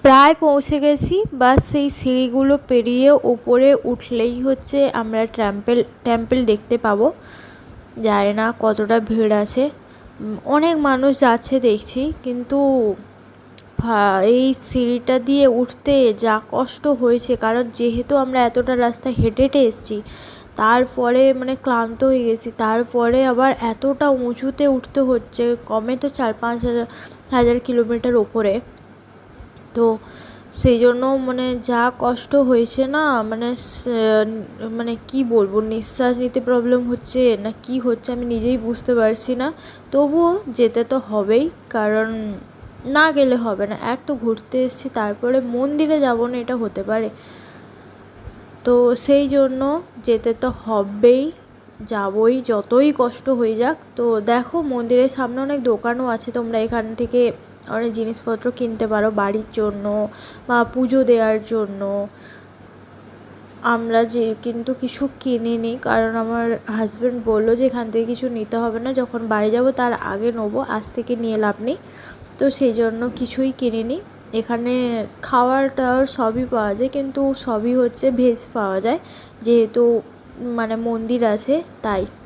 প্রায় পৌঁছে গেছি, বাস সেই সিঁড়িগুলো পেরিয়ে ওপরে উঠলেই হচ্ছে আমরা টেম্পল দেখতে পাবো। জানি না কতটা ভিড় আছে, অনেক মানুষ যাচ্ছে দেখছি, কিন্তু এই সিঁড়িটা দিয়ে উঠতে যা কষ্ট হয়েছে, কারণ যেহেতু আমরা এতটা রাস্তা হেঁটে হেঁটে এসেছি, তারপরে মানে ক্লান্ত হয়ে গেছি, তারপরে আবার এতটা উঁচুতে উঠতে হচ্ছে, কমে তো 4-5 হাজার কিলোমিটার ওপরে। তো সেই জন্য মানে যা কষ্ট হয়েছে না, মানে মানে কি বলবো, নিঃশ্বাস নিতে প্রবলেম হচ্ছে না কি হচ্ছে আমি নিজেই বুঝতে পারছি না। তবুও যেতে তো হবেই, কারণ না গেলে হবে না। এক তো ঘুরতে এসেছি, তারপরে মন্দিরে যাবো না এটা হতে পারে? তো সেই জন্য যেতে তো হবেই, যাবই যতই কষ্ট হয়ে যাক। তো দেখো মন্দিরের সামনে অনেক দোকানও আছে, তোমরা এখান থেকে অনেক জিনিসপত্র কিনতে পারো বাড়ির জন্য বা পুজো দেওয়ার জন্য। আমরা কিন্তু কিছু কিনিনি, কারণ আমার হাজব্যান্ড বললো যে এখান থেকে কিছু নিতে হবে না, যখন বাড়ি যাব তার আগে নেবো, আজ থেকে নিয়ে লাভ নেই। তো সেই জন্য কিছুই কিনিনি। এখানে খাওয়ার টাওয়ার সবই পাওয়া যায়, কিন্তু সবই হচ্ছে ভেজ পাওয়া যায়, যেহেতু মানে মন্দির আছে তাই।